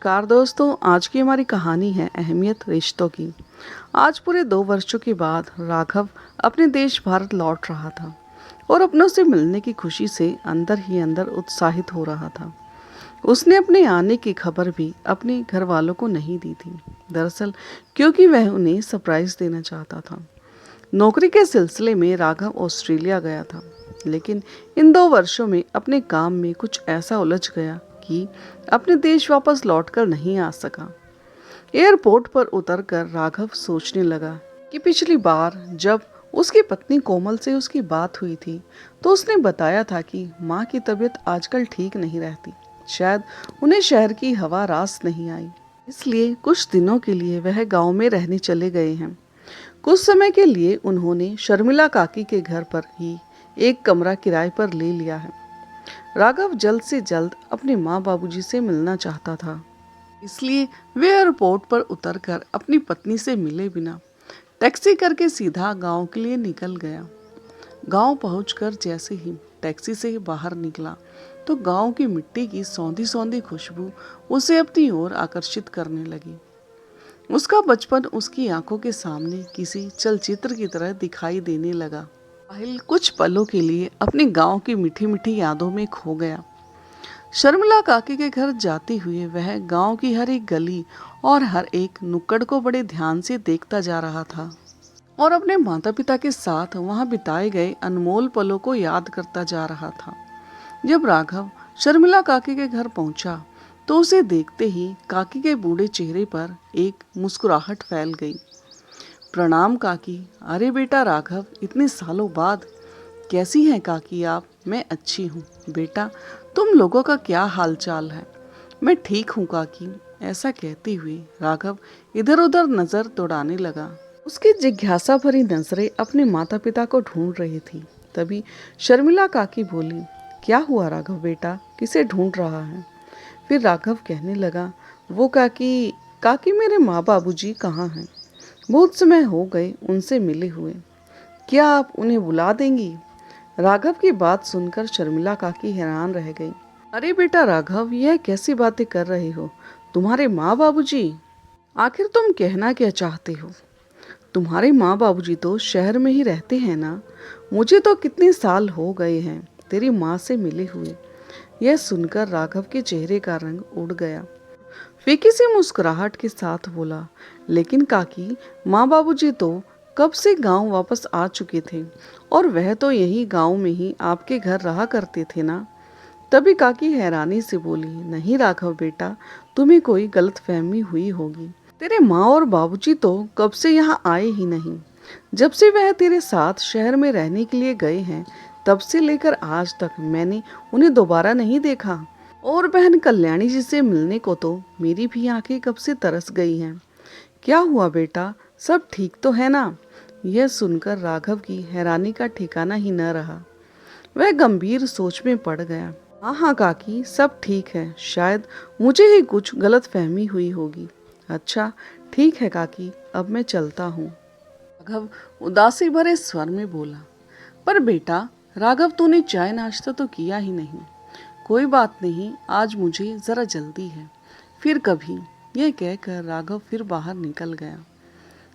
नमस्कार दोस्तों, आज की हमारी कहानी है अहमियत रिश्तों की। आज पूरे 2 वर्षों के बाद राघव अपने देश भारत लौट रहा था और अपनों से मिलने की खुशी से अंदर ही अंदर उत्साहित हो रहा था। उसने अपने आने की खबर भी अपने घर वालों को नहीं दी थी, दरअसल क्योंकि वह उन्हें सरप्राइज देना चाहता था। नौकरी के सिलसिले में राघव ऑस्ट्रेलिया गया था, लेकिन इन 2 वर्षों में अपने काम में कुछ ऐसा उलझ गया कि अपने देश वापस लौटकर नहीं आ सका। एयरपोर्ट पर उतरकर राघव सोचने लगा कि पिछली बार जब उसकी पत्नी कोमल से उसकी बात हुई थी तो उसने बताया था कि माँ की तबीयत आजकल ठीक नहीं रहती। शायद उन्हें शहर की हवा रास नहीं आई, इसलिए कुछ दिनों के लिए वह गांव में रहने चले गए हैं। कुछ समय के लिए उन्होंने शर्मिला काकी के घर पर ही एक कमरा किराए पर ले लिया है। राघव जल्द से जल्द अपने माँ बाबूजी से मिलना चाहता था, इसलिए वे एयरपोर्ट पर उतरकर अपनी पत्नी से मिले बिना टैक्सी करके सीधा गांव के लिए निकल गया। गांव पहुंचकर जैसे ही टैक्सी से बाहर निकला तो गांव की मिट्टी की सौंधी सौंधी खुशबू उसे अपनी ओर आकर्षित करने लगी। उसका बचपन उसकी आंखों के सामने किसी चलचित्र की तरह दिखाई देने लगा। साहिल कुछ पलों के लिए अपने गांव की मीठी मीठी यादों में खो गया। शर्मिला काकी के घर जाते हुए वह गांव की हर एक गली और हर एक नुक्कड़ को बड़े ध्यान से देखता जा रहा था और अपने माता पिता के साथ वहां बिताए गए अनमोल पलों को याद करता जा रहा था। जब राघव शर्मिला काकी के घर पहुंचा तो उसे देखते ही काकी के बूढ़े चेहरे पर एक मुस्कुराहट फैल गई। प्रणाम काकी। अरे बेटा राघव, इतने सालों बाद। कैसी हैं काकी आप? मैं अच्छी हूँ बेटा, तुम लोगों का क्या हाल चाल है? मैं ठीक हूँ काकी। ऐसा कहते हुए राघव इधर उधर नजर दौड़ाने लगा। उसकी जिज्ञासा भरी नजरें अपने माता पिता को ढूंढ रही थी। तभी शर्मिला काकी बोली, क्या हुआ राघव बेटा, किसे ढूंढ रहा है? फिर राघव कहने लगा, वो काकी काकी मेरे माँ बाबूजी कहाँ हैं? बहुत समय हो गए उनसे मिले हुए, क्या आप उन्हें बुला देंगी? राघव की बात सुनकर शर्मिला काकी हैरान रह गई। अरे बेटा राघव, यह कैसी बातें कर रहे हो? तुम्हारे माँ बाबूजी? आखिर तुम कहना क्या चाहते हो? तुम्हारे माँ बाबूजी तो शहर में ही रहते हैं ना। मुझे तो कितने साल हो गए हैं तेरी माँ से मिले हुए। यह सुनकर राघव के चेहरे का रंग उड़ गया। फीकी सी मुस्कुराहट के साथ बोला, लेकिन काकी, माँ बाबूजी तो कब से गांव वापस आ चुके थे और वह तो यही गांव में ही आपके घर रहा करते थे ना। तभी काकी हैरानी से बोली, नहीं राघव बेटा, तुम्हें कोई गलतफहमी हुई होगी। तेरे माँ और बाबूजी तो कब से यहाँ आए ही नहीं। जब से वह तेरे साथ शहर में रहने के लिए गए हैं तब से लेकर आज तक मैंने उन्हें दोबारा नहीं देखा। और बहन कल्याणी जी से मिलने को तो मेरी भी आंखें कब से तरस गई हैं। क्या हुआ बेटा, सब ठीक तो है ना? यह सुनकर राघव की हैरानी का ठिकाना ही न रहा। वह गंभीर सोच में पड़ गया। हाँ हाँ काकी, सब ठीक है, शायद मुझे ही कुछ गलत फहमी हुई होगी। अच्छा ठीक है काकी, अब मैं चलता हूँ। राघव उदासी भरे स्वर में बोला, पर बेटा राघव, तूने चाय नाश्ता तो किया ही नहीं। कोई बात नहीं, आज मुझे जरा जल्दी है, फिर कभी। यह कहकर राघव फिर बाहर निकल गया।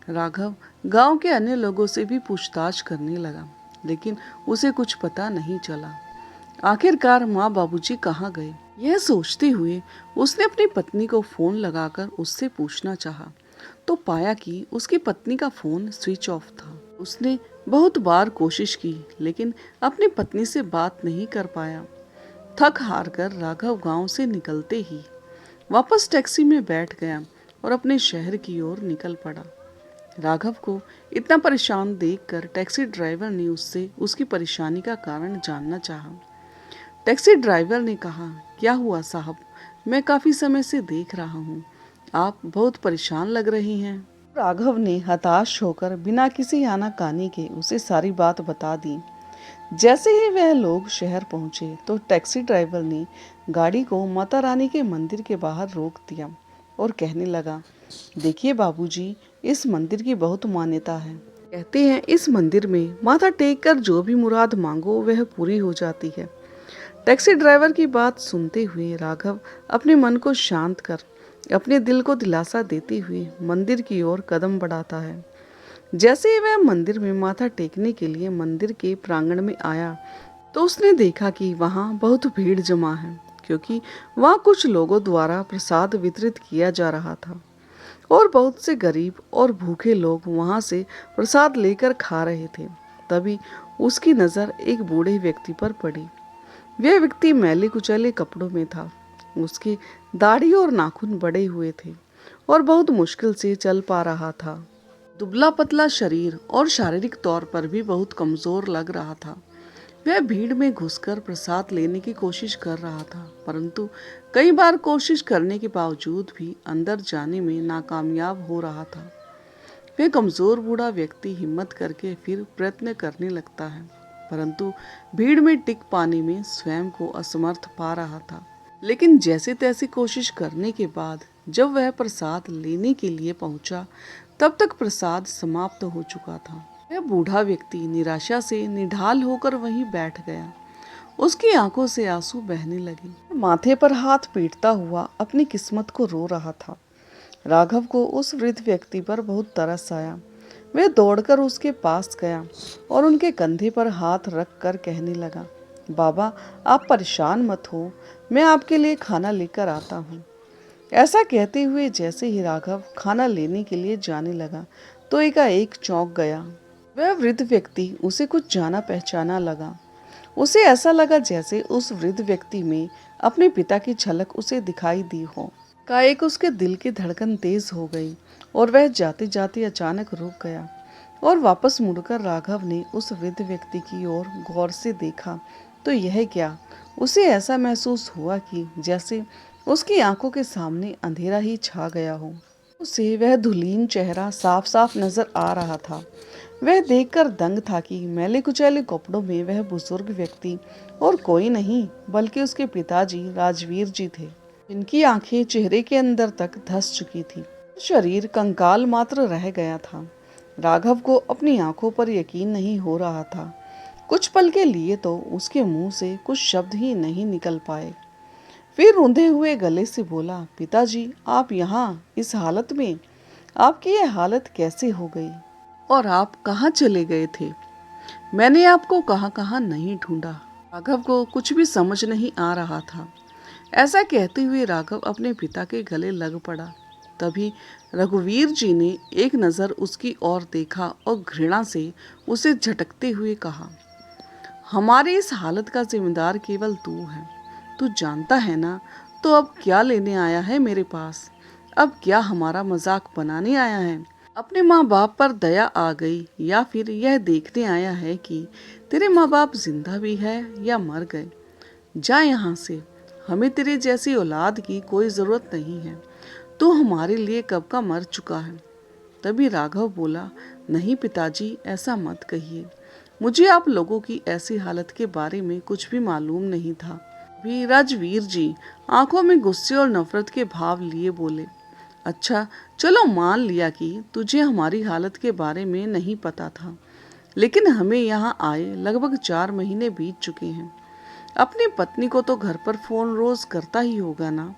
राघव गांव के अन्य लोगों से भी पूछताछ करने लगा, लेकिन उसे कुछ पता नहीं चला। आखिरकार माँ बाबूजी कहाँ गए, यह सोचते हुए उसने अपनी पत्नी को फोन लगाकर उससे पूछना चाहा, तो पाया कि उसकी पत्नी का फोन स्विच ऑफ था। उसने बहुत बार कोशिश की, लेकिन अपनी पत्नी से बात नहीं कर पाया। थक हार कर राघव गांव से निकलते ही वापस टैक्सी में बैठ गया और अपने शहर की ओर निकल पड़ा। राघव को इतना परेशान देखकर टैक्सी ड्राइवर ने उससे उसकी परेशानी का कारण जानना चाहा। टैक्सी ड्राइवर ने कहा, क्या हुआ साहब, मैं काफी समय से देख रहा हूँ, आप बहुत परेशान लग रही हैं। राघव ने हताश होकर बिना किसी आनाकानी के उसे सारी बात बता दी। जैसे ही वह लोग शहर पहुंचे तो टैक्सी ड्राइवर ने गाड़ी को माता रानी के मंदिर के बाहर रोक दिया और कहने लगा, देखिए बाबूजी, इस मंदिर की बहुत मान्यता है। कहते हैं इस मंदिर में माथा टेक कर जो भी मुराद मांगो वह पूरी हो जाती है। टैक्सी ड्राइवर की बात सुनते हुए राघव अपने मन को शांत कर अपने दिल को दिलासा देते हुए मंदिर की ओर कदम बढ़ाता है। जैसे ही वह मंदिर में माथा टेकने के लिए मंदिर के प्रांगण में आया तो उसने देखा कि वहाँ बहुत भीड़ जमा है, क्योंकि वहाँ कुछ लोगों द्वारा प्रसाद वितरित किया जा रहा था और बहुत से गरीब और भूखे लोग वहाँ से प्रसाद लेकर खा रहे थे। तभी उसकी नज़र एक बूढ़े व्यक्ति पर पड़ी। वह व्यक्ति मैले कुचैले कपड़ों में था। उसकी दाढ़ी और नाखून बड़े हुए थे और बहुत मुश्किल से चल पा रहा था। दुबला पतला शरीर और शारीरिक तौर पर भी बहुत कमजोर लग रहा था। वह भीड़ में घुसकर प्रसाद लेने की कोशिश कर रहा था, परंतु कई बार कोशिश करने के बावजूद भी अंदर जाने में नाकामयाब हो रहा था। वह कमजोर बूढ़ा व्यक्ति हिम्मत करके फिर प्रयत्न करने लगता है, परंतु भीड़ में टिक पाने में स्वयं को असमर्थ पा रहा था। लेकिन जैसे तैसे कोशिश करने के बाद जब वह प्रसाद लेने के लिए पहुंचा, तब तक प्रसाद समाप्त हो चुका था। वह बूढ़ा व्यक्ति निराशा से निढाल होकर वहीं बैठ गया। उसकी आंखों से आंसू बहने लगे। माथे पर हाथ पीटता हुआ अपनी किस्मत को रो रहा था। राघव को उस वृद्ध व्यक्ति पर बहुत तरस आया। वह दौड़कर उसके पास गया और उनके कंधे पर हाथ रख कर कहने लगा, बाबा, आप परेशान मत हो, मैं आपके लिए खाना लेकर आता हूँ। ऐसा कहते हुए जैसे ही राघव खाना लेने के लिए जाने लगा तो एकाएक चौंक गया। वह वृद्ध व्यक्ति उसे कुछ जाना पहचाना लगा। उसे ऐसा लगा जैसे उस वृद्ध व्यक्ति में अपने पिता की झलक उसे दिखाई दी हो। एकाएक उसके दिल की धड़कन तेज हो गई और वह जाते जाते अचानक रुक गया और वापस मुड़कर राघव ने उस वृद्ध व्यक्ति की ओर गौर से देखा तो यह क्या, उसे ऐसा महसूस हुआ कि जैसे उसकी आंखों के सामने अंधेरा ही छा गया हो। उसे वह धुलीन चेहरा साफ साफ नजर आ रहा था। वह देखकर दंग था कि मैले कुचैले कपड़ों में वह बुजुर्ग व्यक्ति और कोई नहीं बल्कि उसके पिताजी राजवीर जी थे, जिनकी आंखें चेहरे के अंदर तक धंस चुकी थी। शरीर कंकाल मात्र रह गया था। राघव को अपनी आंखों पर यकीन नहीं हो रहा था। कुछ पल के लिए तो उसके मुंह से कुछ शब्द ही नहीं निकल पाए। फिर रूंधे हुए गले से बोला, पिताजी, आप यहाँ इस हालत में? आपकी यह हालत कैसे हो गई और आप कहाँ चले गए थे? मैंने आपको कहाँ कहाँ नहीं ढूंढा। राघव को कुछ भी समझ नहीं आ रहा था। ऐसा कहते हुए राघव अपने पिता के गले लग पड़ा। तभी रघुवीर जी ने एक नज़र उसकी ओर देखा और घृणा से उसे झटकते हुए कहा, हमारी इस हालत का जिम्मेदार केवल तू है। तू जानता है ना, तो अब क्या लेने आया है मेरे पास? अब क्या हमारा मजाक बनाने आया है? अपने माँ बाप पर दया आ गई या फिर यह देखने आया है कि तेरे माँ बाप जिंदा भी है या मर गए? जा यहाँ से, हमें तेरे जैसी औलाद की कोई ज़रूरत नहीं है। तू हमारे लिए कब का मर चुका है। तभी राघव बोला, नहीं पिताजी, ऐसा मत कहिए। मुझे आप लोगों की ऐसी हालत के बारे में कुछ भी मालूम नहीं था। भी राजवीर जी आंखों में गुस्से और नफरत के भाव लिए बोले, अच्छा चलो मान लिया कि तुझे हमारी हालत के बारे में नहीं पता था, लेकिन हमें यहाँ आए लगभग 4 महीने बीत चुके हैं। अपनी पत्नी को तो घर पर फोन रोज करता ही होगा ना?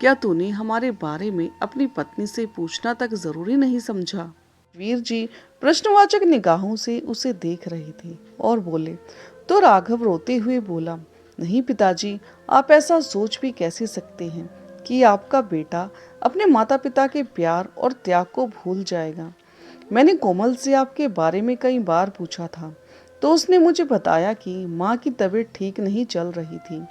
क्या तूने हमारे बारे में अपनी पत्नी से पूछना तक जरूरी नहीं समझा? वीर जी प्रश्नवाचक निगाहों से उसे देख रहे थे और बोले। तो राघव रोते हुए बोला, नहीं पिताजी, आप ऐसा सोच भी कैसे सकते हैं कि आपका बेटा अपने माता पिता के प्यार और त्याग को भूल जाएगा। मैंने कोमल से आपके बारे में कई बार पूछा था, तो उसने मुझे बताया कि माँ की तबीयत ठीक नहीं चल रही थी,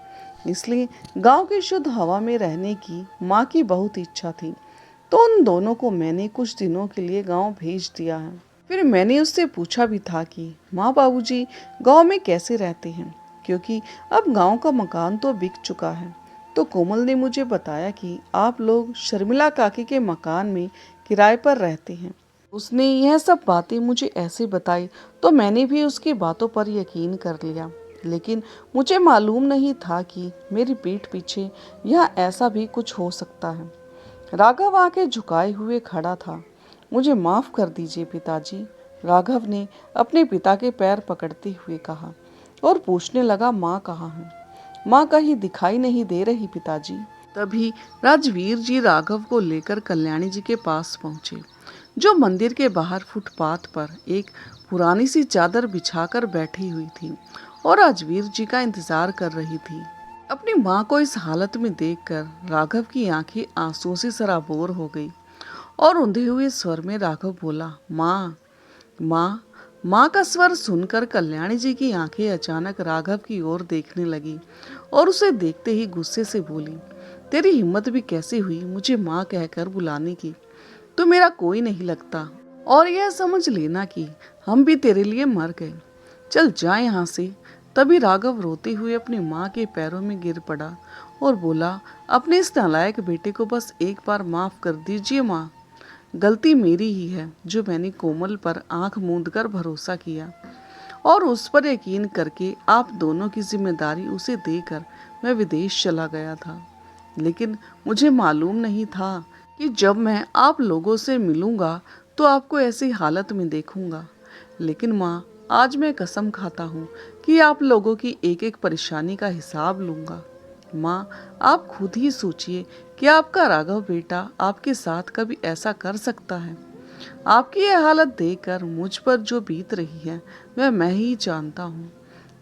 इसलिए गांव की शुद्ध हवा में रहने की माँ की बहुत इच्छा थी। तो उन दोनों को मैंने कुछ दिनों के लिए गांव भेज दिया है। फिर मैंने उससे पूछा भी था कि माँ बाबूजी गांव में कैसे रहते हैं, क्योंकि अब गांव का मकान तो बिक चुका है। तो कोमल ने मुझे बताया कि आप लोग शर्मिला काकी के मकान में किराए पर रहते हैं। उसने यह सब बातें मुझे ऐसे बताई तो मैंने भी उसकी बातों पर यकीन कर लिया, लेकिन मुझे मालूम नहीं था कि मेरी पीठ पीछे यह ऐसा भी कुछ हो सकता है। राघव आके झुकाए हुए खड़ा था। मुझे माफ कर दीजिए पिताजी, राघव ने अपने पिता के पैर पकड़ते हुए कहा और पूछने लगा, माँ कहाँ है? माँ कहीं दिखाई नहीं दे रही पिताजी। तभी राजवीर जी राघव को लेकर कल्याणी जी के पास पहुंचे, जो मंदिर के बाहर फुटपाथ पर एक पुरानी सी चादर बिछाकर बैठी हुई थी और राजवीर जी का इंतजार कर रही थी। अपनी माँ को इस हालत में देखकर राघव की आंखें आंसुओं से सराबोर हो गई और रुंधे हुए स्वर में राघव बोला, माँ, माँ। माँ का स्वर सुनकर कल्याणी जी की आंखें अचानक राघव की ओर देखने लगी और उसे देखते ही गुस्से से बोली, तेरी हिम्मत भी कैसे हुई मुझे माँ कहकर बुलाने की? तू मेरा कोई नहीं लगता और यह समझ लेना कि हम भी तेरे लिए मर गए। चल जा यहाँ से। तभी राघव रोते हुए अपनी माँ के पैरों में गिर पड़ा और बोला, अपने इस नालायक बेटे को बस एक बार माफ कर दीजिए माँ। गलती मेरी ही है जो मैंने कोमल पर आंख मूंद कर भरोसा किया और उस पर यकीन करके आप दोनों की जिम्मेदारी उसे देकर मैं विदेश चला गया था। लेकिन मुझे मालूम नहीं था कि जब मैं आप लोगों से मिलूंगा तो आपको ऐसी हालत में देखूंगा। लेकिन माँ, आज मैं कसम खाता हूँ कि आप लोगों की एक एक परेशानी का हिसाब लूंगा। माँ, आप खुद ही सोचिए कि आपका राघव बेटा आपके साथ कभी ऐसा कर सकता है? आपकी यह हालत देखकर मुझ पर जो बीत रही है वह मैं ही जानता हूँ।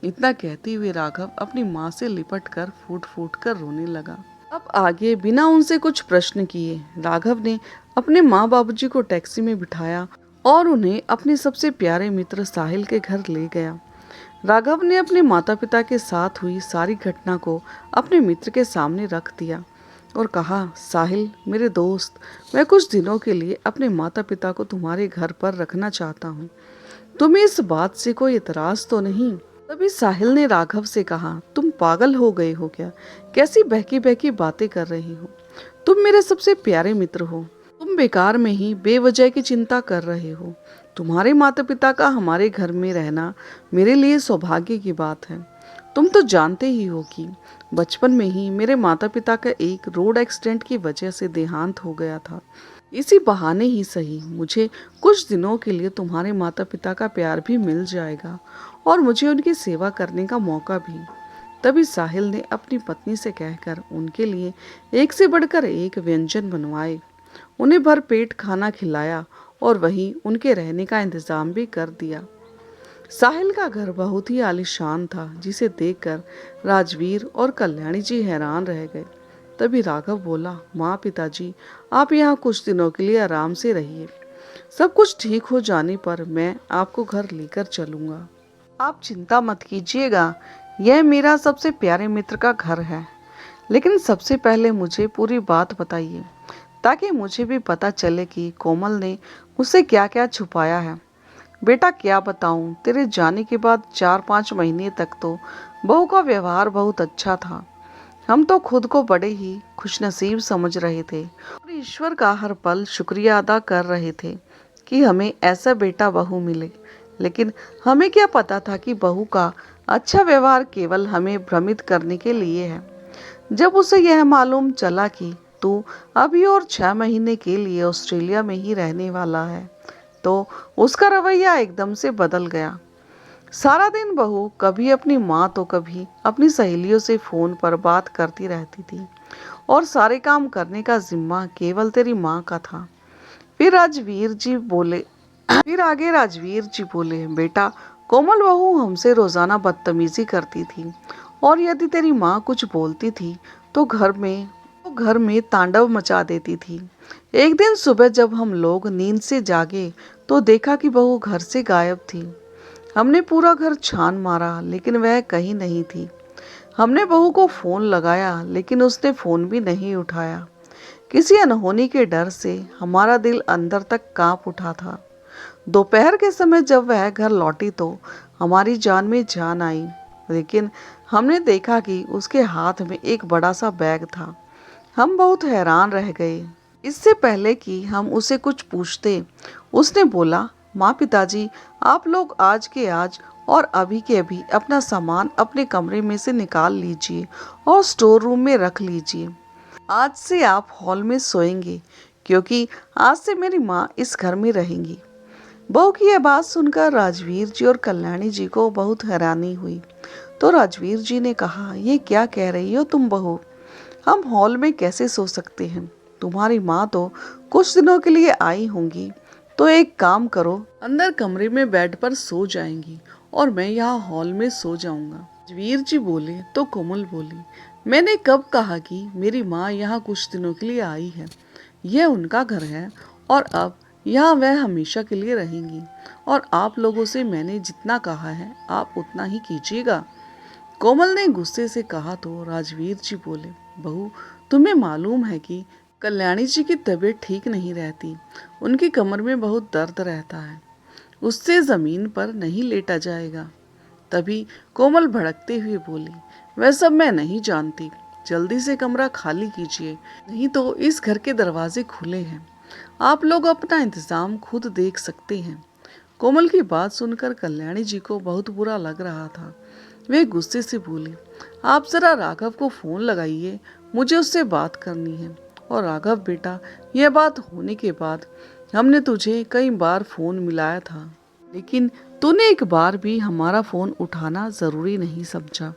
इतना कहते हुए राघव अपनी माँ से लिपट कर फूट फूट कर रोने लगा। अब आगे बिना उनसे कुछ प्रश्न किए राघव ने अपने माँ बाबूजी को टैक्सी में बिठाया और उन्हें अपने सबसे प्यारे मित्र साहिल के घर ले गया। राघव ने अपने माता पिता के साथ हुई सारी घटना को अपने मित्र के सामने रख दिया और कहा, साहिल मेरे दोस्त, मैं कुछ दिनों के लिए अपने माता पिता को तुम्हारे घर पर रखना चाहता हूँ। तुम्हें इस बात से कोई इतराज तो नहीं? तभी साहिल ने राघव से कहा, तुम पागल हो गए हो क्या? कैसी बहकी बहकी बातें कर रही हो? तुम मेरे सबसे प्यारे मित्र हो। तुम बेकार में ही बेवजह की चिंता कर रहे हो। तुम्हारे माता पिता का हमारे घर में रहना मेरे लिए सौभाग्य की बात है। तुम तो जानते ही हो कि बचपन में ही मेरे माता पिता का एक रोड एक्सीडेंट की वजह से देहांत हो गया था। इसी बहाने ही सही मुझे कुछ दिनों के लिए तुम्हारे माता पिता का प्यार भी मिल जाएगा और मुझे उनकी सेवा करने का मौका भी। तभी साहिल ने अपनी पत्नी से कहकर उनके लिए एक से बढ़कर एक व्यंजन बनवाए, उन्हें भरपेट खाना खिलाया और वहीं उनके रहने का इंतजाम भी कर दिया। साहिल का घर बहुत ही आलीशान था, जिसे देखकर राजवीर और कल्याणी जी हैरान रह गए। तभी राघव बोला, माँ, पिताजी, आप यहाँ कुछ दिनों के लिए आराम से रहिए। सब कुछ ठीक हो जाने पर मैं आपको घर लेकर चलूंगा। आप चिंता मत कीजिएगा, यह मेरा सबसे प्यारे मित्र का घर है। लेकिन सबसे पहले मुझे पूरी बात बताइए, ताकि मुझे भी पता चले कि कोमल ने मुझसे क्या क्या छुपाया है। बेटा, क्या बताऊं, तेरे जाने के बाद 4-5 महीने तक तो बहू का व्यवहार बहुत अच्छा था। हम तो खुद को बड़े ही खुशनसीब समझ रहे थे और ईश्वर का हर पल शुक्रिया अदा कर रहे थे कि हमें ऐसा बेटा बहू मिले। लेकिन हमें क्या पता था कि बहू का अच्छा व्यवहार केवल हमें भ्रमित करने के लिए है। जब उसे यह मालूम चला कि तू अभी और 6 महीने के लिए ऑस्ट्रेलिया में ही रहने वाला है, तो उसका रवैया एकदम से बदल गया। सारा दिन बहू कभी अपनी माँ तो कभी अपनी सहेलियों से फोन पर बात करती रहती थी और सारे काम करने का जिम्मा केवल तेरी माँ का था। फिर आगे राजवीर जी बोले, बेटा, कोमल बहू हमसे रोजाना बदतमीजी करती थी और यदि तेरी माँ कुछ बोलती थी तो घर में तांडव मचा देती थी। एक दिन सुबह जब हम लोग नींद से जागे तो देखा कि बहू घर से गायब थी। हमने पूरा घर छान मारा लेकिन वह कहीं नहीं थी। हमने बहू को फोन लगाया लेकिन उसने फोन भी नहीं उठाया। किसी अनहोनी के डर से हमारा दिल अंदर तक कांप उठा था। दोपहर के समय जब वह घर लौटी तो हमारी जान में जान आई, लेकिन हमने देखा कि उसके हाथ में एक बड़ा सा बैग था। हम बहुत हैरान रह गए। इससे पहले कि हम उसे कुछ पूछते, उसने बोला, माँ, पिताजी, आप लोग आज के आज और अभी के अभी अपना सामान अपने कमरे में से निकाल लीजिए और स्टोर रूम में रख लीजिए। आज से आप हॉल में सोएंगे क्योंकि आज से मेरी माँ इस घर में रहेंगी। बहू की यह बात सुनकर राजवीर जी और कल्याणी जी को बहुत हैरानी हुई। तो राजवीर जी ने कहा, ये क्या कह रही हो तुम बहू? हम हॉल में कैसे सो सकते हैं? तुम्हारी माँ तो कुछ दिनों के लिए आई होंगी, तो एक काम करो, अंदर कमरे में बेड पर सो जाएंगी और मैं यहाँ हॉल में सो जाऊंगा। राजवीर जी बोले तो कोमल बोली, मैंने कब कहा कि मेरी माँ यहाँ कुछ दिनों के लिए आई है? यह उनका घर है और अब यहाँ वह हमेशा के लिए रहेंगी और आप लोगों से मैंने जितना कहा है आप उतना ही कीजिएगा। कोमल ने गुस्से से कहा तो राजवीर जी बोले, बहू, तुम्हें मालूम है कि कल्याणी जी की तबीयत ठीक नहीं रहती, उनकी कमर में बहुत दर्द रहता है, उससे जमीन पर नहीं लेटा जाएगा। तभी कोमल भड़कते हुए बोली, वह सब मैं नहीं जानती, जल्दी से कमरा खाली कीजिए, नहीं तो इस घर के दरवाजे खुले हैं, आप लोग अपना इंतजाम खुद देख सकते हैं। कोमल की बात सुनकर कल्याणी जी को बहुत बुरा लग रहा था। वे गुस्से से बोली, आप जरा राघव को फोन लगाइए, मुझे उससे बात करनी है। और राघव बेटा, यह बात होने के बाद हमने तुझे कई बार फोन मिलाया था, लेकिन तूने एक बार भी हमारा फोन उठाना जरूरी नहीं समझा।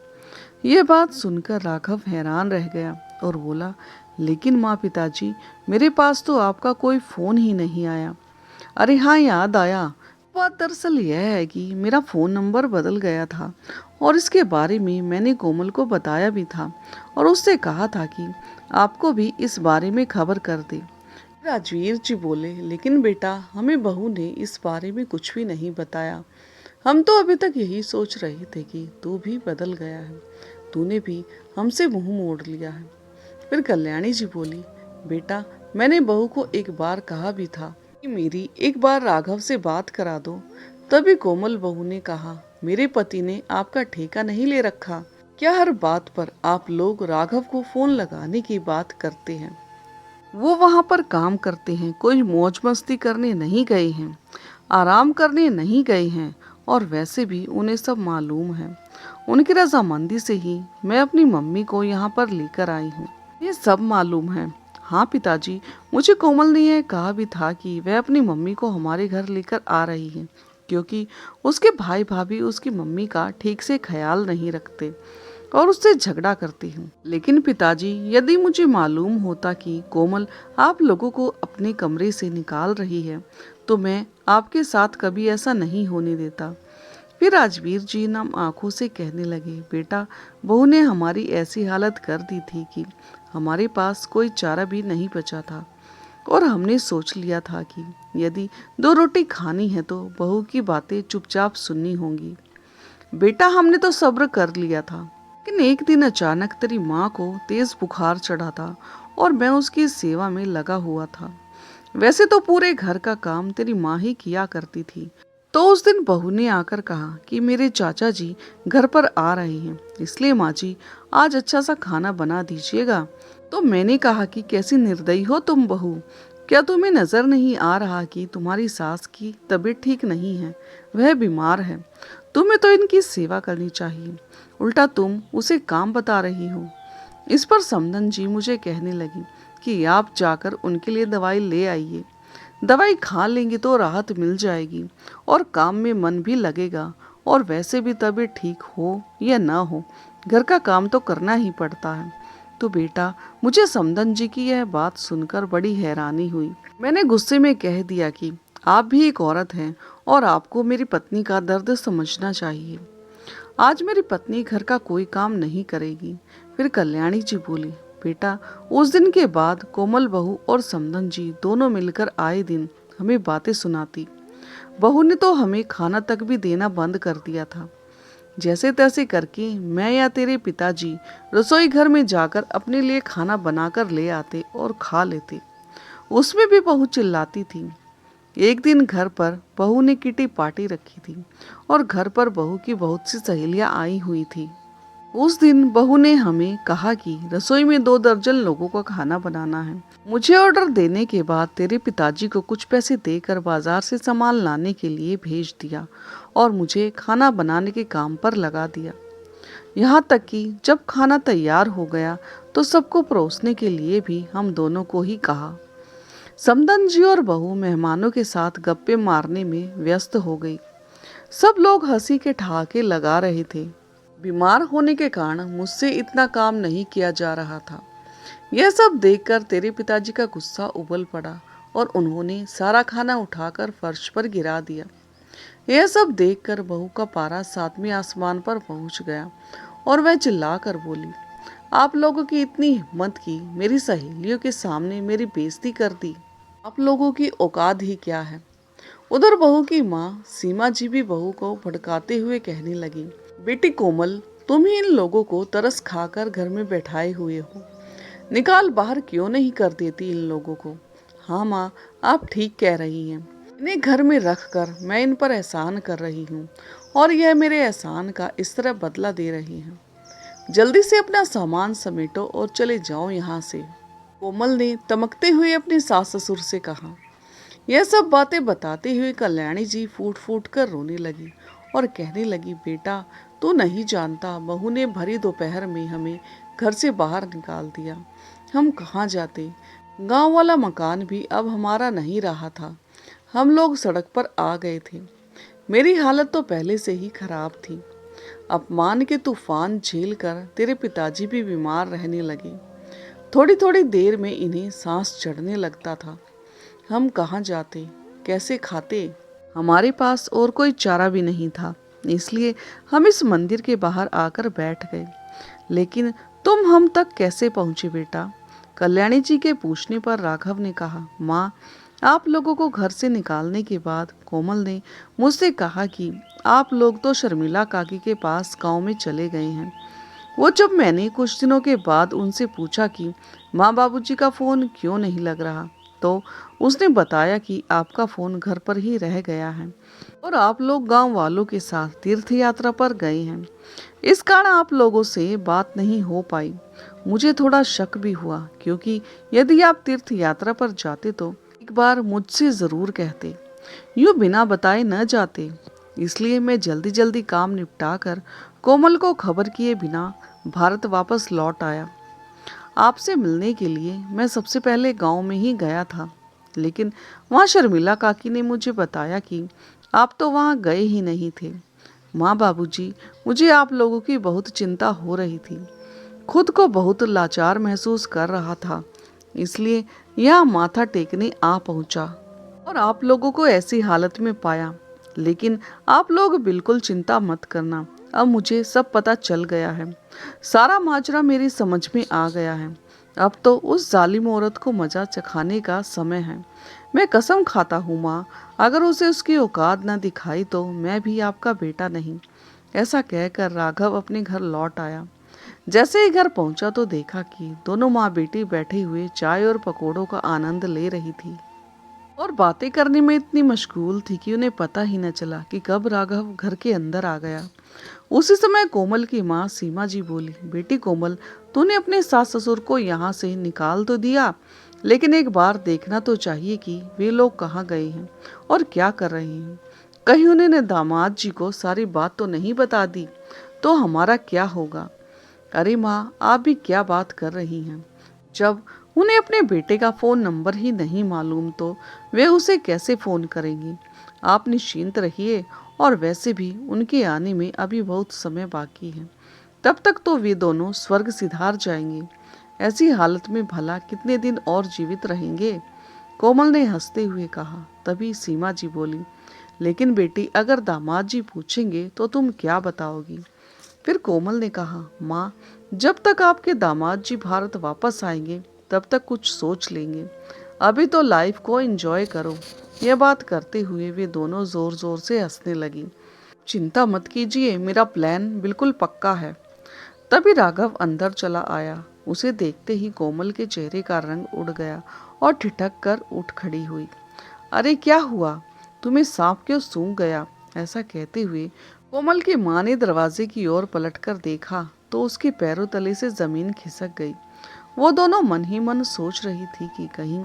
यह बात सुनकर राघव हैरान रह गया और बोला, लेकिन माँ पिताजी, मेरे पास तो आपका कोई फोन ही नहीं आया। अरे हाँ, याद आया। बात दरअसल यह है कि मेरा फ़ोन नंबर बदल गया था और इसके बारे में मैंने कोमल को बताया भी था और उससे कहा था कि आपको भी इस बारे में खबर कर दे। राजवीर जी बोले, लेकिन बेटा, हमें बहू ने इस बारे में कुछ भी नहीं बताया। हम तो अभी तक यही सोच रहे थे कि तू भी बदल गया है, तूने भी हमसे मुंह मोड़ लिया है। फिर कल्याणी जी बोली, बेटा, मैंने बहू को एक बार कहा भी था कि मेरी एक बार राघव से बात करा दो। तभी कोमल बहू ने कहा, मेरे पति ने आपका ठेका नहीं ले रखा क्या? हर बात पर आप लोग राघव को फोन लगाने की बात करते हैं। वो वहाँ पर काम करते हैं, कोई मौज मस्ती करने नहीं गए हैं, आराम करने नहीं गए हैं, और वैसे भी उन्हें सब मालूम है। उनकी रजामंदी से ही मैं अपनी मम्मी को यहाँ पर लेकर आई हूँ, ये सब मालूम है। हाँ पिताजी, मुझे कोमल ने यह कहा भी था कि वह अपनी मम्मी को हमारे घर लेकर आ रही है, क्योंकि उसके भाई भाभी उसकी मम्मी का ठीक से ख्याल नहीं रखते और उससे झगड़ा करती हूँ। लेकिन पिताजी, यदि मुझे मालूम होता कि कोमल आप लोगों को अपने कमरे से निकाल रही है, तो मैं आपके साथ कभी ऐसा नहीं होने देता। फिर राजवीर जी नम आंखों से कहने लगे, बेटा, बहू ने हमारी ऐसी हालत कर दी थी कि हमारे पास कोई चारा भी नहीं बचा था और हमने सोच लिया था कि यदि 2 रोटी खानी है तो बहू की बातें चुपचाप सुननी होंगी। बेटा, हमने तो सब्र कर लिया था, लेकिन एक दिन अचानक तेरी माँ को तेज बुखार चढ़ा था और मैं उसकी सेवा में लगा हुआ था। वैसे तो पूरे घर का काम तेरी माँ ही किया करती थी। तो उस दिन बहू ने आकर कहा कि मेरे चाचा जी घर पर आ रहे हैं, इसलिए माँ जी आज अच्छा सा खाना बना दीजिएगा। तो मैंने कहा कि कैसी निर्दयी हो तुम बहू, क्या तुम्हें नजर नहीं आ रहा कि तुम्हारी सास की तबीयत ठीक नहीं है, वह बीमार है, तुम्हें तो इनकी सेवा करनी चाहिए, उल्टा तुम उसे काम बता रही हो। इस पर समधन जी मुझे कहने लगी कि आप जाकर उनके लिए दवाई ले आइए, दवाई खा लेंगे तो राहत मिल जाएगी और काम में मन भी लगेगा, और वैसे भी तबीयत ठीक हो या ना हो, घर का काम तो करना ही पड़ता है। तो बेटा, मुझे समधन जी की यह बात सुनकर बड़ी हैरानी हुई। मैंने गुस्से में कह दिया कि आप भी एक औरत हैं और आपको मेरी पत्नी का दर्द समझना चाहिए। आज मेरी पत्नी घर का कोई काम नहीं करेगी। फिर कल्याणी जी बोली, बेटा, उस दिन के बाद कोमल बहू और समधन जी दोनों मिलकर आए दिन हमें बातें सुनाती। बहू ने तो हमें खाना तक भी देना बंद कर दिया था। जैसे तैसे करके मैं या तेरे पिताजी रसोई घर में जाकर अपने लिए खाना बनाकर ले आते और खा लेते। उसमें भी बहू चिल्लाती थी। एक दिन घर पर बहू ने किटी पार्टी रखी थी और घर पर बहू की बहुत सी सहेलियां आई हुई थी। उस दिन बहू ने हमें कहा कि रसोई में 2 दर्जन लोगों का खाना बनाना है। मुझे ऑर्डर देने के बाद तेरे पिताजी को कुछ पैसे देकर बाजार से सामान लाने के लिए भेज दिया और मुझे खाना बनाने के काम पर लगा दिया। यहाँ तक कि जब खाना तैयार हो गया तो सबको परोसने के लिए भी हम दोनों को ही कहा। समधन जी और बहू मेहमानों के साथ गप्पे मारने में व्यस्त हो गई। सब लोग हंसी के ठहाके लगा रहे थे। बीमार होने के कारण मुझसे इतना काम नहीं किया जा रहा था। यह सब देखकर तेरे पिताजी का गुस्सा उबल पड़ा और उन्होंने सारा खाना उठाकर फर्श पर गिरा दिया। यह सब देखकर बहू का पारा सातवें आसमान पर पहुंच गया और वह चिल्लाकर बोली, आप लोगों की इतनी हिम्मत की मेरी सहेलियों के सामने मेरी बेइज्जती कर दी। आप लोगों की औकात ही क्या है। उधर बहू की माँ सीमा जी भी बहू को भड़काते हुए कहने लगी, बेटी कोमल, तुम ही इन लोगों को तरस खाकर घर में बैठाए हुए हो, निकाल बाहर क्यों नहीं कर देती इन लोगों को। हाँ माँ, आप ठीक कह रही हैं। इन्हें घर में रख कर मैं इन पर एहसान कर रही हूँ और यह मेरे एहसान का इस तरह बदला दे रही हैं। जल्दी से अपना सामान समेटो और चले जाओ यहाँ से। कोमल ने तमकते हुए अपने सास ससुर से कहा। यह सब बातें बताते हुए कल्याणी जी फूट फूट कर रोने लगी और कहने लगी, बेटा तू नहीं जानता, बहू ने भरी दोपहर में हमें घर से बाहर निकाल दिया। हम कहाँ जाते। गांव वाला मकान भी अब हमारा नहीं रहा था। हम लोग सड़क पर आ गए थे। मेरी हालत तो पहले से ही खराब थी। अपमान के तूफान झेल कर तेरे पिताजी भी बीमार रहने लगे। थोड़ी थोड़ी देर में इन्हें सांस चढ़ने लगता था। हम कहाँ जाते, कैसे खाते। हमारे पास और कोई चारा भी नहीं था, इसलिए हम इस मंदिर के बाहर आकर बैठ गए। लेकिन तुम हम तक कैसे पहुंचे बेटा। कल्याणी जी के पूछने पर राघव ने कहा, माँ, आप लोगों को घर से निकालने के बाद कोमल ने मुझसे कहा कि आप लोग तो शर्मिला काकी के पास गांव में चले गए हैं। वो जब मैंने कुछ दिनों के बाद उनसे पूछा कि माँ बाबूजी का फ़ोन क्यों नहीं लग रहा, तो उसने बताया कि आपका फ़ोन घर पर ही रह गया है और आप लोग गांव वालों के साथ तीर्थ यात्रा पर गए हैं। इस कारण आप लोगों से बात नहीं हो पाई। मुझे थोड़ा शक भी हुआ, क्योंकि यदि आप तीर्थ यात्रा पर जाते तो एक बार मुझसे ज़रूर कहते, यूँ बिना बताए न जाते। इसलिए मैं जल्दी जल्दी काम निपटा कर कोमल को खबर किए बिना भारत वापस लौट आया। आपसे मिलने के लिए मैं सबसे पहले गांव में ही गया था, लेकिन वहाँ शर्मिला काकी ने मुझे बताया कि आप तो वहाँ गए ही नहीं थे। माँ बाबूजी, मुझे आप लोगों की बहुत चिंता हो रही थी। खुद को बहुत लाचार महसूस कर रहा था, इसलिए यहाँ माथा टेकने आ पहुँचा और आप लोगों को ऐसी हालत में पाया। लेकिन आप लोग बिल्कुल चिंता मत करना, अब मुझे सब पता चल गया है। सारा माजरा मेरी समझ में आ गया है। अब तो उस जालिम औरत को मजा चखाने का समय है। मैं कसम खाता हूँ माँ, अगर उसे उसकी औकात न दिखाई तो मैं भी आपका बेटा नहीं। ऐसा कहकर राघव अपने घर लौट आया। जैसे ही घर पहुंचा तो देखा कि दोनों माँ बेटी बैठे हुए चाय और पकोड़ों का आनंद ले रही थी और बातें करने में इतनी मशगूल थी कि उन्हें पता ही न चला कि कब राघव घर के अंदर आ गया। उसी समय कोमल की माँ सीमा जी बोली, बेटी कोमल, तूने अपने सास ससुर को यहाँ से निकाल तो दिया, लेकिन एक बार देखना तो चाहिए कि वे लोग कहाँ गए हैं और क्या कर रहे हैं। कहीं उन्होंने दामाद जी को सारी बात तो नहीं बता दी, तो हमारा क्या होगा। अरे माँ, आप भी क्या बात कर रही हैं। जब उन्हें अपने बेटे का फ़ोन नंबर ही नहीं मालूम तो वे उसे कैसे फ़ोन करेंगी। आप निश्चिंत रहिए, और वैसे भी उनके आने में अभी बहुत समय बाकी है। तब तक तो वे दोनों स्वर्ग सिधार जाएंगे। ऐसी हालत में भला कितने दिन और जीवित रहेंगे। कोमल ने हंसते हुए कहा। तभी सीमा जी बोली, लेकिन बेटी, अगर दामाद जी पूछेंगे तो तुम क्या बताओगी। फिर कोमल ने कहा, माँ, जब तक आपके दामाद जी भारत वापस आएंगे तब तक कुछ सोच लेंगे। अभी तो लाइफ को एंजॉय करो। यह बात करते हुए वे दोनों जोर जोर से हंसने लगी। चिंता मत कीजिए, मेरा प्लान बिल्कुल पक्का है। तभी राघव अंदर चला आया। उसे देखते ही कोमल के चेहरे का रंग उड़ गया और ठिठक कर उठ खड़ी हुई। अरे क्या हुआ, तुम्हें सांप क्यों सूंघ गया। ऐसा कहते हुए कोमल की माँ ने दरवाजे की ओर पलटकर देखा तो उसके पैरों तले से जमीन खिसक गई। वो दोनों मन ही मन सोच रही थी कि कहीं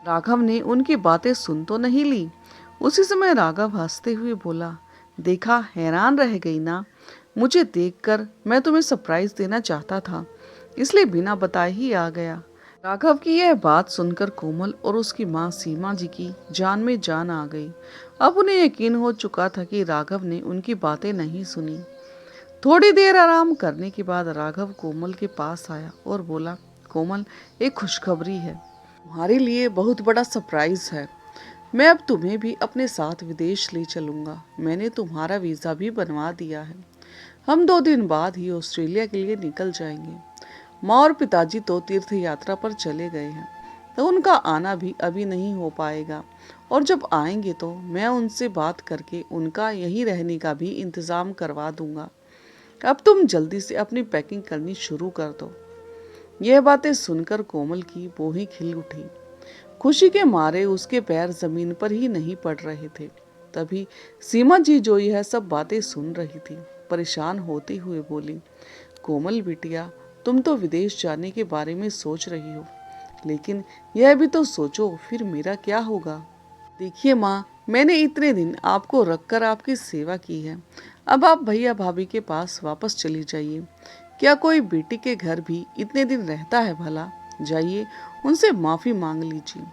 राघव ने उनकी बातें सुन तो नहीं ली। उसी समय राघव हंसते हुए बोला, देखा, हैरान रह गई ना। मुझे देखकर मैं तुम्हें सरप्राइज देना चाहता था, इसलिए बिना बताए ही आ गया। राघव की यह बात सुनकर कोमल और उसकी माँ सीमा जी की जान में जान आ गई। अब उन्हें यकीन हो चुका था कि राघव ने उनकी बातें नहीं सुनी। थोड़ी देर आराम करने के बाद राघव कोमल के पास आया और बोला, कोमल, एक खुशखबरी है। तुम्हारे लिए बहुत बड़ा सरप्राइज है। मैं अब तुम्हें भी अपने साथ विदेश ले चलूंगा। मैंने तुम्हारा वीज़ा भी बनवा दिया है। हम 2 दिन बाद ही ऑस्ट्रेलिया के लिए निकल जाएंगे। माँ और पिताजी तो तीर्थ यात्रा पर चले गए हैं, तो उनका आना भी अभी नहीं हो पाएगा। और जब आएंगे तो मैं उनसे बात करके उनका यहीं रहने का भी इंतज़ाम करवा दूंगा। अब तुम जल्दी से अपनी पैकिंग करनी शुरू कर दो। यह बातें सुनकर कोमल की भौहें खिल उठी। खुशी के मारे उसके पैर जमीन पर ही नहीं पड़ रहे थे। तभी सीमा जी जो यह सब बातें सुन रही थी, परेशान होते हुए बोली, कोमल बिटिया, तुम तो विदेश जाने के बारे में सोच रही हो, लेकिन यह भी तो सोचो फिर मेरा क्या होगा। देखिए माँ, मैंने इतने दिन आपको रखकर आपकी सेवा की है। अब आप भैया भाभी के पास वापस चली जाइए। क्या कोई बेटी के घर भी इतने दिन रहता है भला? जाइए, उनसे माफी मांग लीजिए।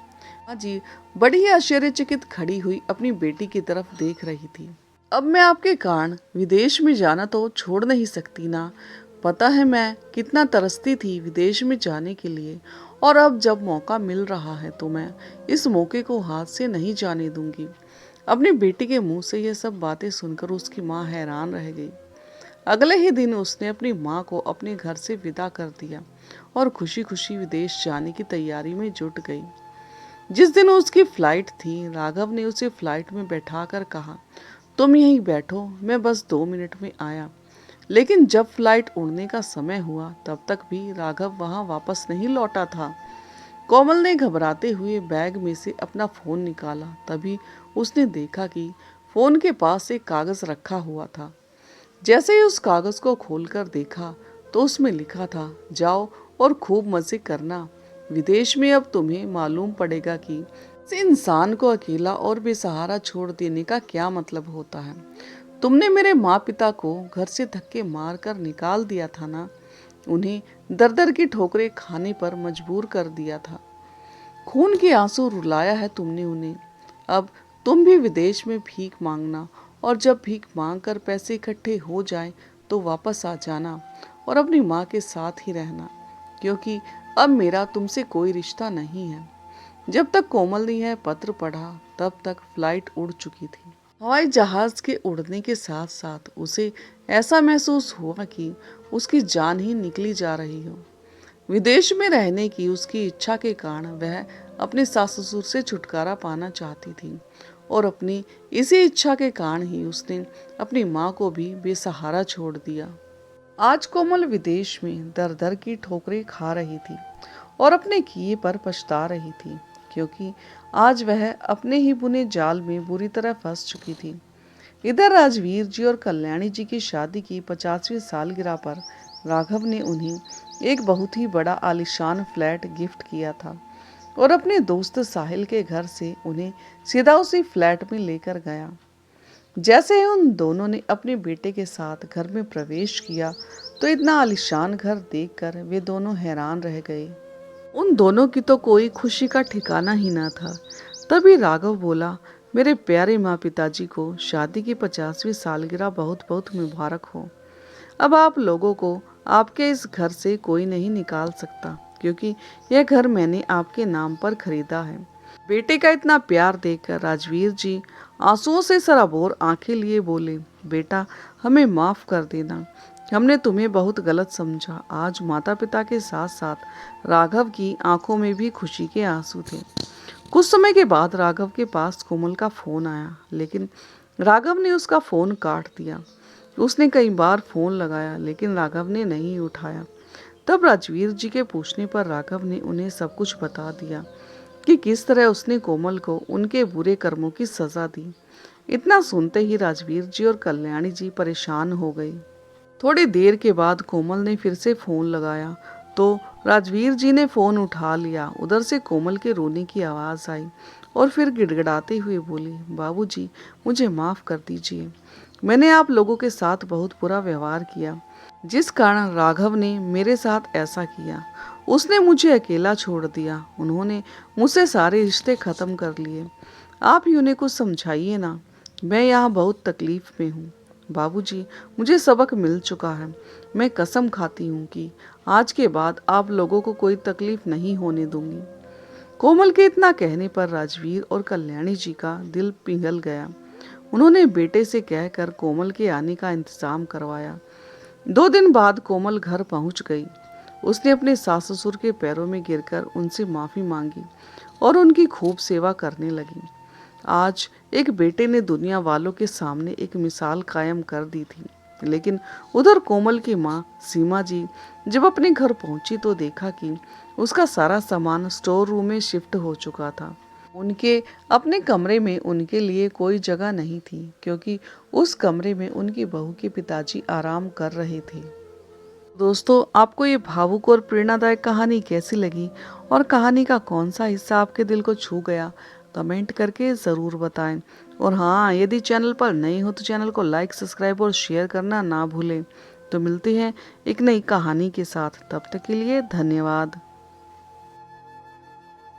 हाँ जी, बड़ी ही आश्चर्यचकित खड़ी हुई अपनी बेटी की तरफ देख रही थी। अब मैं आपके कारण विदेश में जाना तो छोड़ नहीं सकती ना। पता है मैं कितना तरसती थी विदेश में जाने के लिए, और अब जब मौका मिल रहा है तो मैं इस मौके को हाथ से नहीं जाने दूंगी। अपनी बेटी के मुंह से यह सब बातें सुनकर उसकी माँ हैरान रह गई। अगले ही दिन उसने अपनी माँ को अपने घर से विदा कर दिया और खुशी खुशी विदेश जाने की तैयारी में जुट गई। जिस दिन उसकी फ्लाइट थी, राघव ने उसे फ्लाइट में बैठाकर कहा, तुम यहीं बैठो, मैं बस 2 मिनट में आया। लेकिन जब फ्लाइट उड़ने का समय हुआ तब तक भी राघव वहां वापस नहीं लौटा था। कोमल ने घबराते हुए बैग में से अपना फोन निकाला। तभी उसने देखा कि फोन के पास एक कागज रखा हुआ था। जैसे ही उस कागज को खोलकर देखा तो उसमें लिखा था, जाओ और खूब मजे करना। विदेश में अब तुम्हें मालूम पड़ेगा कि इस इंसान को अकेला और बेसहारा छोड़ देने का क्या मतलब होता है। तुमने मेरे माँ पिता को घर से धक्के मार कर निकाल दिया था ना, उन्हें दर दर की ठोकरें खाने पर मजबूर कर दिया था, खून के आंसू रुलाया है तुमने उन्हें। अब तुम भी विदेश में भीख मांगना, और जब भीख मांग कर पैसे इकट्ठे हो जाएं तो वापस आ जाना और अपनी माँ के साथ ही रहना, क्योंकि अब मेरा तुमसे कोई रिश्ता नहीं है। जब तक कोमल ने यह पत्र पढ़ा तब तक फ्लाइट उड़ चुकी थी। हवाई जहाज के उड़ने के साथ साथ उसे ऐसा महसूस हुआ कि उसकी जान ही निकली जा रही हो। विदेश में रहने की उसकी इच्छा के कारण वह अपने सास ससुर से छुटकारा पाना चाहती थी, और अपनी इसी इच्छा के कारण ही उसने अपनी माँ को भी बेसहारा छोड़ दिया। आज कोमल विदेश में दर दर की ठोकरें खा रही थी और अपने किए पर पछता रही थी, क्योंकि आज वह अपने ही बुने जाल में बुरी तरह फंस चुकी थी। इधर राजवीर जी और कल्याणी जी की शादी की 50वीं सालगिरह पर राघव ने उन्हें एक बहुत ही बड़ा आलीशान फ्लैट गिफ्ट किया था, और अपने दोस्त साहिल के घर से उन्हें सीधा उसी फ्लैट में लेकर गया। जैसे ही उन दोनों ने अपने बेटे के साथ घर में प्रवेश किया तो इतना आलीशान घर देखकर वे दोनों हैरान रह गए। उन दोनों की तो कोई खुशी का ठिकाना ही ना था। तभी राघव बोला, मेरे प्यारे माँ पिताजी को शादी की 50वीं सालगिरह बहुत बहुत मुबारक हो। अब आप लोगों को आपके इस घर से कोई नहीं निकाल सकता, क्योंकि यह घर मैंने आपके नाम पर खरीदा है। बेटे का इतना प्यार देखकर राजवीर जी आंसुओं से सराबोर आंखें लिए बोले, बेटा हमें माफ कर देना, हमने तुम्हें बहुत गलत समझा। आज माता पिता के साथ साथ राघव की आंखों में भी खुशी के आंसू थे। कुछ समय के बाद राघव के पास कोमल का फोन आया, लेकिन राघव ने उसका फोन काट दिया। उसने कई बार फोन लगाया लेकिन राघव ने नहीं उठाया। तब राजवीर जी के पूछने पर राघव ने उन्हें सब कुछ बता दिया कि किस तरह उसने कोमल को उनके बुरे कर्मों की सजा दी। इतना सुनते ही राजवीर जी और कल्याणी जी परेशान हो गई। थोड़ी देर के बाद कोमल ने फिर से फोन लगाया तो राजवीर जी ने फोन उठा लिया। उधर से कोमल के रोने की आवाज आई और फिर गिड़गिड़ाते हुए बोली, बाबूजी मुझे माफ कर दीजिए, मैंने आप लोगों के साथ बहुत बुरा व्यवहार किया, जिस कारण राघव ने मेरे साथ ऐसा किया। उसने मुझे अकेला छोड़ दिया, उन्होंने मुझसे सारे रिश्ते खत्म कर लिए। आप ही उन्हें कुछ समझाइए ना, मैं यहाँ बहुत तकलीफ में हूँ। बाबूजी, मुझे सबक मिल चुका है। मैं कसम खाती हूँ कि आज के बाद आप लोगों को कोई तकलीफ नहीं होने दूंगी। कोमल के इतना कहने पर राजवीर और कल्याणी जी का दिल पिघल गया। उन्होंने बेटे से कहकर कोमल के आने का इंतजाम करवाया। 2 दिन बाद कोमल घर पहुंच गई। उसने अपने सास ससुर के पैरों में गिरकर उनसे माफी मांगी और उनकी खूब सेवा करने लगी। आज एक बेटे ने दुनिया वालों के सामने एक मिसाल कायम कर दी थी। लेकिन उधर कोमल की माँ सीमा जी जब अपने घर पहुंची तो देखा कि उसका सारा सामान स्टोर रूम में शिफ्ट हो चुका था। उनके अपने कमरे में उनके लिए कोई जगह नहीं थी, क्योंकि उस कमरे में उनकी बहू के पिताजी आराम कर रहे थे। दोस्तों, आपको ये भावुक और प्रेरणादायक कहानी कैसी लगी और कहानी का कौन सा हिस्सा आपके दिल को छू गया, कमेंट करके ज़रूर बताएं। और हाँ, यदि चैनल पर नए हो तो चैनल को लाइक, सब्सक्राइब और शेयर करना ना भूलें। तो मिलते हैं एक नई कहानी के साथ, तब तक के लिए धन्यवाद।